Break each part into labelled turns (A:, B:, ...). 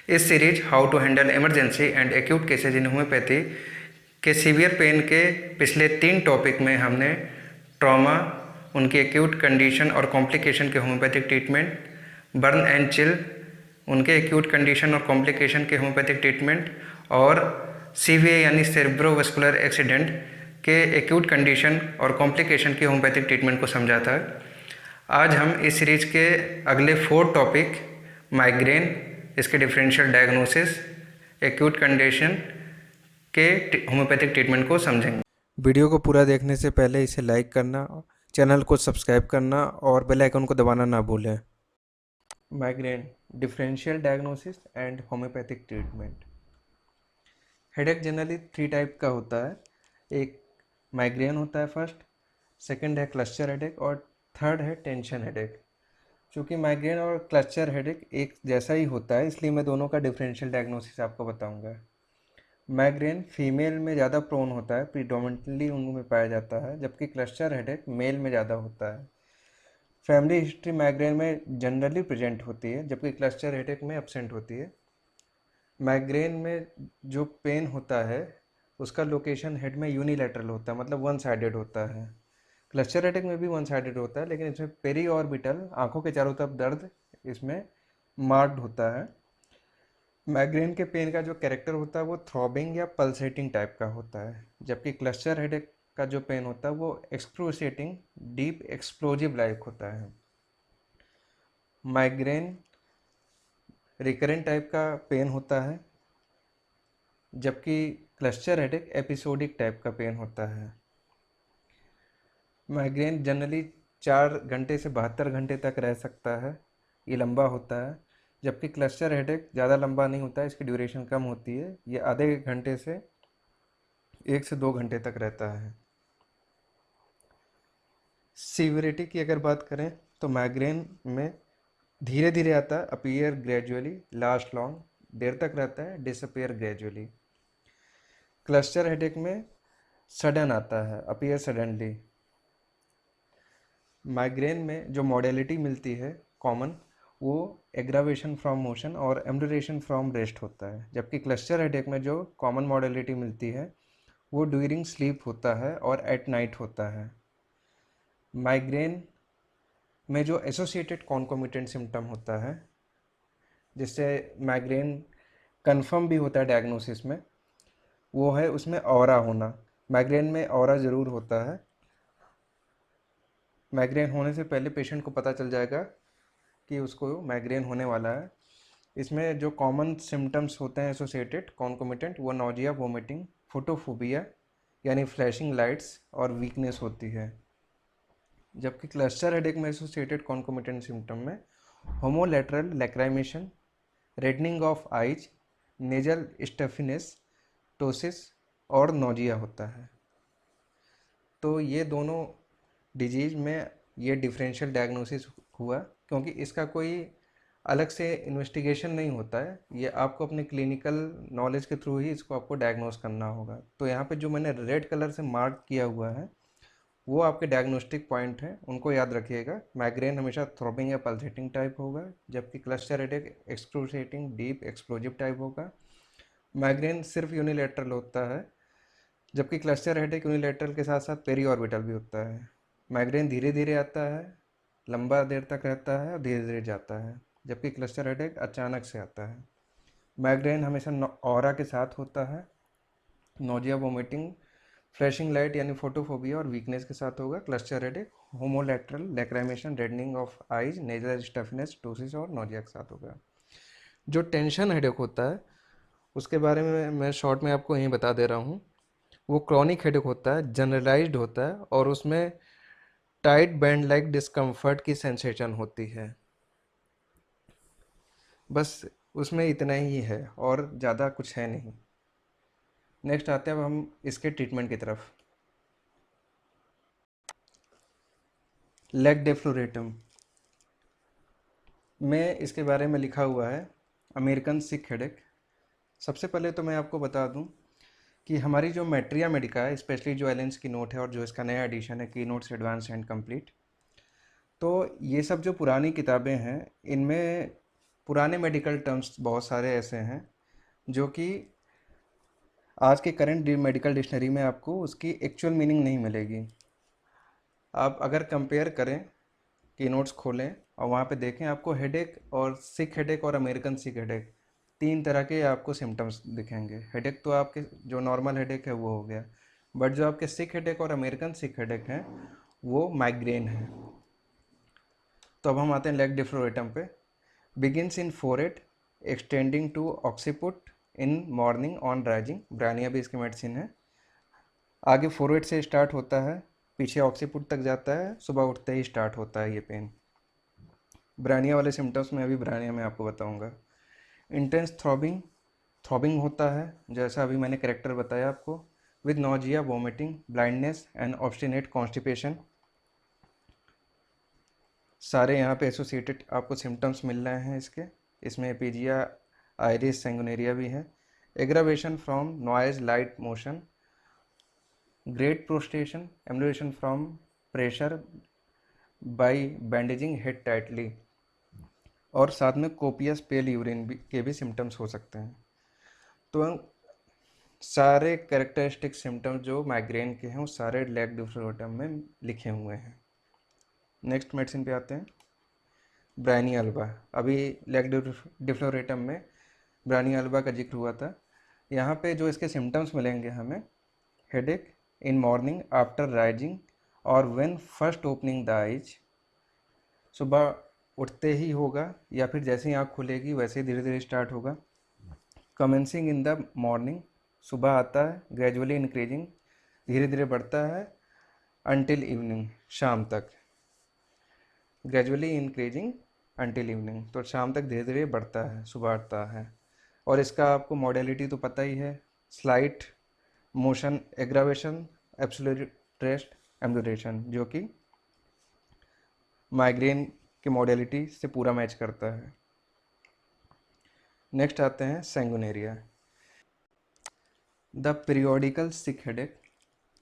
A: इस series how to handle emergency and acute cases in homeopathy के severe pain के पिछले 3 टॉपिक में हमने ट्रॉमा, उनकी एक्यूट कंडीशन और कॉम्प्लिकेशन के homeopathic treatment, burn and chill, उनके एक्यूट कंडीशन और कॉम्प्लिकेशन के होम्योपैथिक ट्रीटमेंट और सीवीए यानी सेरेब्रोवास्कुलर एक्सीडेंट के एक्यूट कंडीशन और कॉम्प्लिकेशन की होम्योपैथिक ट्रीटमेंट को समझा था। आज हम इस सीरीज के अगले 4 टॉपिक माइग्रेन, इसके डिफरेंशियल डायग्नोसिस, एक्यूट कंडीशन के होम्योपैथिक ट्रीटमेंट को समझेंगे।
B: वीडियो को पूरा देखने से पहले इसे लाइक करना, चैनल को सब्सक्राइब करना और बेल आइकन को दबाना ना भूलें। Migraine, differential diagnosis and homeopathic treatment. Headache generally 3 type का होता है। एक माइग्रेन होता है फर्स्ट, सेकंड है क्लस्टर हेडेक और थर्ड है टेंशन हेडेक। चूँकि माइग्रेन और क्लस्टर हेडेक एक जैसा ही होता है, इसलिए मैं दोनों का डिफरेंशियल डायग्नोसिस आपको बताऊंगा। माइग्रेन फीमेल में ज़्यादा प्रोन होता है, प्रीडोमिनेंटली उनमें पाया जाता है, जबकि क्लस्टर हेडेक मेल में ज़्यादा होता है। फैमिली हिस्ट्री माइग्रेन में जनरली प्रेजेंट होती है, जबकि क्लस्टर हेडेक में एब्सेंट होती है। माइग्रेन में जो पेन होता है उसका लोकेशन हेड में यूनिलैटरल होता है, मतलब वन साइडेड होता है। क्लस्टर हेडेक में भी वन साइडेड होता है, लेकिन इसमें पेरी ऑर्बिटल आँखों के चारों तरफ दर्द इसमें मार्क्ड होता है। माइग्रेन के पेन का जो कैरेक्टर होता है वो थ्रॉबिंग या पल्सेटिंग टाइप का होता है, जबकि क्लस्टर हेडेक का जो पेन होता है वो एक्सक्रूसिएटिंग डीप एक्सप्लोजिव लाइक होता है। माइग्रेन रिकरेंट टाइप का पेन होता है, जबकि क्लस्टर हेडेक एपिसोडिक टाइप का पेन होता है। माइग्रेन जनरली 4 घंटे से 72 घंटे तक रह सकता है, ये लंबा होता है, जबकि क्लस्टर हेडेक ज़्यादा लंबा नहीं होता है, इसकी ड्यूरेशन कम होती है, ये आधे घंटे से 1 से 2 घंटे तक रहता है। सीवियरिटी की अगर बात करें तो माइग्रेन में धीरे धीरे आता है, अपीयर ग्रेजुअली, लास्ट लॉन्ग, देर तक रहता है, डिसअपीयर ग्रेजुअली। क्लस्टर हेडेक में सडन आता है, अपीयर सडनली। माइग्रेन में जो मॉडलिटी मिलती है कॉमन, वो एग्रावेशन फ्रॉम मोशन और एम्डुरेशन फ्रॉम रेस्ट होता है, जबकि क्लस्टर हेडेक में जो कॉमन मॉडलिटी मिलती है वो ड्यूरिंग स्लीप होता है और एट नाइट होता है। माइग्रेन में जो एसोसिएटेड कॉन्कोमिटेंट सिम्टम होता है, जिससे माइग्रेन कंफर्म भी होता है डायग्नोसिस में, वो है उसमें ऑरा होना। माइग्रेन में ऑरा ज़रूर होता है। माइग्रेन होने से पहले पेशेंट को पता चल जाएगा कि उसको माइग्रेन होने वाला है। इसमें जो कॉमन सिम्टम्स होते हैं एसोसिएटेड कॉन्कोमिटेंट, वो नोजिया, वोमिटिंग, फोटोफोबिया यानी फ्लैशिंग लाइट्स और वीकनेस होती है। जबकि क्लस्टर हेडेक में एसोसिएटेड कॉन्कोमिटेंट सिम्टम में homolateral lacrimation, reddening of eyes, nasal stuffiness, ptosis और नोजिया होता है। तो ये दोनों डिजीज़ में ये डिफरेंशियल डायग्नोसिस हुआ, क्योंकि इसका कोई अलग से इन्वेस्टिगेशन नहीं होता है, ये आपको अपने क्लिनिकल नॉलेज के थ्रू ही इसको आपको डायग्नोस करना होगा। तो यहाँ पे जो मैंने रेड कलर से मार्क किया हुआ है वो आपके डायग्नोस्टिक पॉइंट हैं, उनको याद रखिएगा। माइग्रेन हमेशा थ्रॉबिंग या पल्सेटिंग टाइप होगा, जबकि cluster headache एक्सक्रूसिएटिंग deep explosive type होगा। माइग्रेन सिर्फ यूनिलेटरल होता है, जबकि क्लस्टर हेडेक यूनिलेटरल के साथ साथ पेरी ऑर्बिटल भी होता है। माइग्रेन धीरे धीरे आता है, लंबा देर तक रहता है और धीरे धीरे जाता है, जबकि क्लस्टर हेडेक अचानक से आता है। माइग्रेन हमेशा ऑरा के साथ होता है, नोजिया, वोमिटिंग, फ्लैशिंग लाइट यानी फोटोफोबिया और वीकनेस के साथ होगा। Cluster headache homolateral lacrimation, reddening of eyes, nasal stuffiness, ptosis और नोजिया के साथ होगा। जो टेंशन हेडेक होता है उसके बारे में मैं शॉर्ट में आपको यहीं बता दे रहा हूँ। वो क्रॉनिक हेडेक होता है, जनरलाइज्ड होता है और उसमें टाइट बैंड लाइक डिस्कम्फर्ट की सेंसेशन होती है। बस उसमें इतना ही है और ज़्यादा कुछ है नहीं। नेक्स्ट आते हैं अब हम इसके ट्रीटमेंट की तरफ। लेग डेफ्लोरेटम में इसके बारे में लिखा हुआ है अमेरिकन सिक हेडेक। सबसे पहले तो मैं आपको बता दूं कि हमारी जो मैट्रिया मेडिका है, स्पेशली जो एलेंस की नोट है और जो इसका नया एडिशन है की नोट्स एडवांस एंड कंप्लीट, तो ये सब जो पुरानी किताबें हैं इनमें पुराने मेडिकल टर्म्स बहुत सारे ऐसे हैं जो कि आज के करंट मेडिकल डिक्शनरी में आपको उसकी एक्चुअल मीनिंग नहीं मिलेगी। आप अगर कंपेयर करें, की नोट्स खोलें और वहाँ पे देखें, आपको हेडेक और सिक हेडेक और अमेरिकन सिक हेडेक 3 तरह के आपको सिम्टम्स दिखेंगे। हेडेक तो आपके जो नॉर्मल हेडेक है वो हो गया, बट जो आपके सिक हेडेक और अमेरिकन सिक हेडेक हैं वो माइग्रेन है। तो अब हम आते हैं लेग डिफ्लोरेटम पे। Begins in forehead extending to occiput in morning on rising, bryonia भी इसकी मेडिसिन है। आगे फोरहेड से स्टार्ट होता है, पीछे ऑक्सीपुट तक जाता है, सुबह उठते ही स्टार्ट होता है ये पेन। ब्रानिया वाले सिम्टम्स में अभी ब्रानिया में आपको बताऊंगा। इंटेंस थ्रॉबिंग, थ्रॉबिंग होता है जैसा अभी मैंने करेक्टर बताया आपको, with nausea, vomiting, blindness and obstinate constipation. सारे यहाँ पे एसोसिएटेड आपको सिम्टम्स मिल रहे हैं इसके। इसमें एपीजिया, आइरिस, सैंगुनेरिया भी है। Aggravation from noise, light motion, great prostration, emulation from pressure by bandaging head tightly, और साथ में कोपियस पेल यूरिन भी के भी सिम्टम्स हो सकते हैं। तो सारे कैरेक्टरिस्टिक सिम्टम्स जो माइग्रेन के हैं वो सारे लेग डिफ्लोरेटम में लिखे हुए हैं। नेक्स्ट मेडिसिन पे आते हैं, ब्रानिया। अभी लेग डिफ्लोरेटम में ब्रानिया का जिक्र हुआ था। यहाँ पे जो इसके सिम्टम्स मिलेंगे हमें, headache in morning after rising और when first opening the eyes, सुबह उठते ही होगा या फिर जैसे ही आँख खुलेगी वैसे ही धीरे धीरे स्टार्ट होगा। कमेंसिंग इन द मॉर्निंग, सुबह आता है, ग्रेजुअली इंक्रीजिंग, धीरे धीरे बढ़ता है, अनटिल इवनिंग, शाम तक, ग्रेजुअली इंक्रीजिंग अनटिल इवनिंग, तो शाम तक धीरे धीरे बढ़ता है, सुबह आता है। और इसका आपको मॉडलिटी तो पता ही है, slight motion aggravation, absolute rest, ambulation, जो कि माइग्रेन के मॉडलिटी से पूरा मैच करता है। नेक्स्ट आते हैं sanguinaria. The periodical sick headache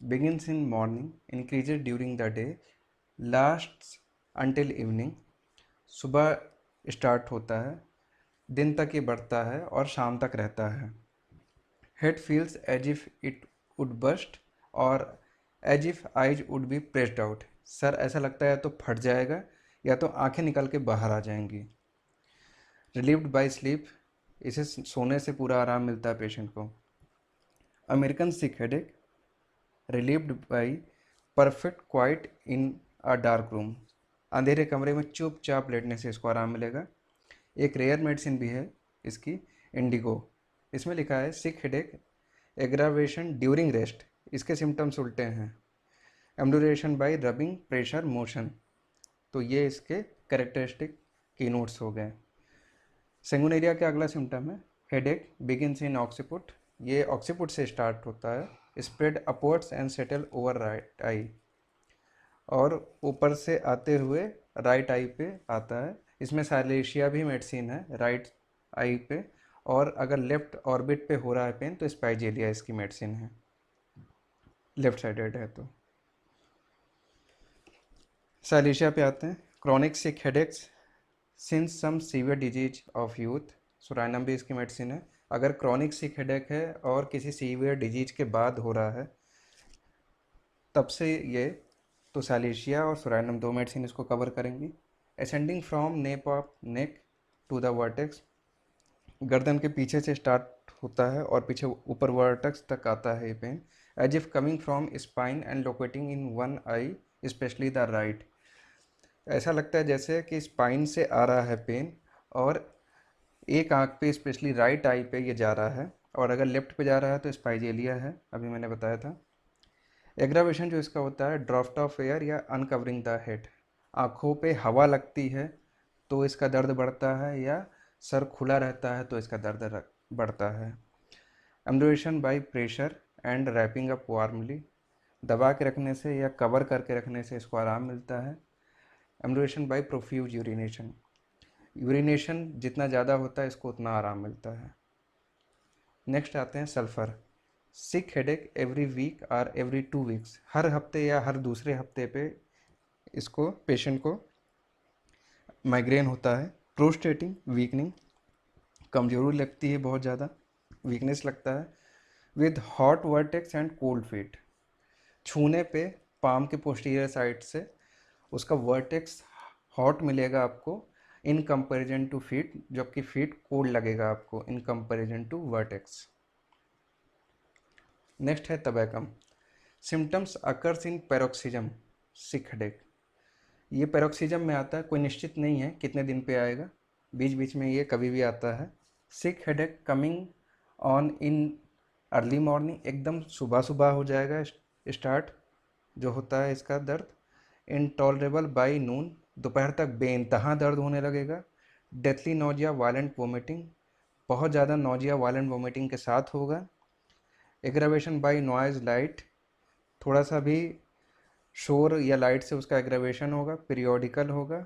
B: begins in morning, increases during the day, lasts until evening, सुबह स्टार्ट होता है, दिन तक ये बढ़ता है और शाम तक रहता है। Head feels as if it would burst और as if eyes would be pressed out, सर ऐसा लगता है तो फट जाएगा या तो आंखें निकल के बाहर आ जाएंगी। रिलीव्ड बाय स्लीप, इसे सोने से पूरा आराम मिलता है पेशेंट को। American sick headache relieved by perfect quite in a dark room, अंधेरे कमरे में चुपचाप लेटने से इसको आराम मिलेगा। एक रेयर मेडिसिन भी है इसकी, इंडिगो। इसमें लिखा है sick headache aggravation during rest, इसके सिम्टम्स उल्टे हैं, एम्डुरेशन बाई रबिंग, प्रेशर, मोशन। तो ये इसके कैरेक्टरिस्टिक की नोट्स हो गए। सेंगुनेरिया का अगला सिम्टम है हेडेक बिगिन्स इन ऑक्सीपुट, ये ऑक्सीपुट से स्टार्ट होता है, spread upwards and settle over right I, और ऊपर से आते हुए राइट आई पे आता है। इसमें साइलेशिया भी मेडिसिन है राइट आई पे, और अगर लेफ्ट ऑर्बिट पे हो रहा है पेन तो स्पाइजेलिया इसकी मेडिसिन है, लेफ्ट साइडेड है तो। साइलेशिया पे आते हैं, chronic sick headaches since some severe disease of youth, psorinum भी इसकी मेडिसिन है। अगर क्रॉनिक सिक हेडेक है और किसी सीवियर डिजीज के बाद हो रहा है तब से ये, तो साइलेशिया और सुराइनम दो मेडिसिन इसको कवर करेंगी। Ascending from nape of neck to the vertex, गर्दन के पीछे से स्टार्ट होता है और पीछे ऊपर वर्टेक्स तक आता है ये pain. As if coming from spine and locating in one eye, especially the right, ऐसा लगता है जैसे कि स्पाइन से आ रहा है पेन और एक आँख पे, स्पेशली राइट आई पे ये जा रहा है, और अगर लेफ्ट पे जा रहा है तो स्पाइजेलिया है, अभी मैंने बताया था। एग्रावेशन जो इसका होता है, ड्राफ्ट ऑफ एयर या अनकवरिंग द हेड, आँखों पे हवा लगती है तो इसका दर्द बढ़ता है, या सर खुला रहता है तो इसका दर्द बढ़ता है। Amelioration by pressure and wrapping up warmly, दबा के रखने से या कवर करके रखने से इसको आराम मिलता है। Amelioration bye profuse urination, urination जितना ज़्यादा होता है इसको उतना आराम मिलता है। नेक्स्ट आते हैं सल्फ़र। सिक हेडेक एवरी वीक और एवरी 2 वीक्स, हर हफ्ते या हर दूसरे हफ्ते पे इसको पेशेंट को माइग्रेन होता है। प्रोस्टेटिंग वीकनिंग, कमजोरी लगती है, बहुत ज़्यादा वीकनेस लगता है। With hot vertex and cold feet, छूने पे पाम के पोस्टीरियर साइड से उसका वर्टेक्स हॉट मिलेगा आपको इन कंपैरिजन टू फीट, जबकि फीट कोल्ड लगेगा आपको in comparison to vertex. Next है tabacum. Symptoms occurs in paroxysm sick headache. ये पैरोक्सिज्म में आता है, कोई निश्चित नहीं है कितने दिन पे आएगा, बीच बीच में ये कभी भी आता है। Sick headache coming on in early morning, एकदम सुबह सुबह हो जाएगा स्टार्ट जो होता है इसका दर्द। इनटॉलरेबल बाई नून, दोपहर तक बेइंतहा दर्द होने लगेगा। डेथली नोजिया वायलेंट वोमिटिंग, बहुत ज़्यादा नोजिया वायलेंट वोमिटिंग के साथ होगा। एग्रावेशन बाई नॉइज लाइट, थोड़ा सा भी शोर या लाइट से उसका एग्रावेशन होगा, पीरियोडिकल होगा।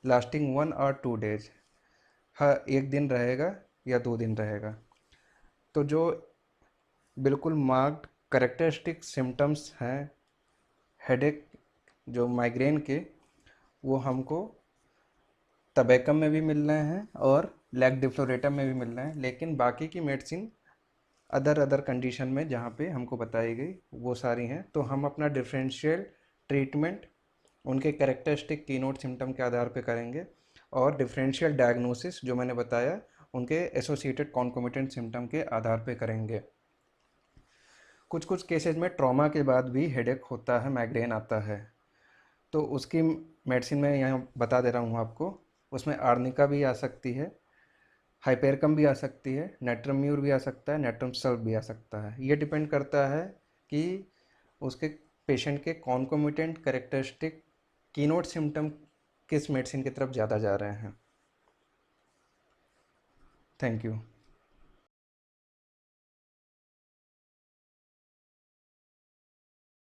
B: लास्टिंग 1 और 2 डेज, हाँ एक दिन रहेगा या 2 दिन रहेगा। तो जो बिल्कुल मार्क्ड करेक्टरिस्टिक सिम्टम्स हैं हेडेक जो माइग्रेन के, वो हमको तबैकम में भी मिल रहे हैं और लैक डिफ्लोरेटम में भी मिल रहे हैं, लेकिन बाकी की मेडिसिन अदर कंडीशन में जहाँ पे हमको बताई गई वो सारी हैं। तो हम अपना डिफरेंशियल ट्रीटमेंट उनके कैरेक्टरिस्टिक कीनोट सिम्टम के आधार पे करेंगे और डिफरेंशियल डायग्नोसिस जो मैंने बताया उनके एसोसिएटेड कॉन्कोमिटेंट सिम्टम के आधार पे करेंगे। कुछ कुछ केसेस में ट्रॉमा के बाद भी हेडेक होता है, माइग्रेन आता है, तो उसकी मेडिसिन मैं यहाँ बता दे रहा हूँ आपको। उसमें आर्निका भी आ सकती है, हाइपेरकम भी आ सकती है, नेट्रम्यूर भी आ सकता है, नेट्रम सल्फ भी आ सकता है। ये डिपेंड करता है कि उसके पेशेंट के कॉन्कोमिटेंट कैरेक्टरिस्टिक कीनोट सिम्टम किस मेडिसिन की तरफ ज़्यादा जा रहे हैं। Thank you.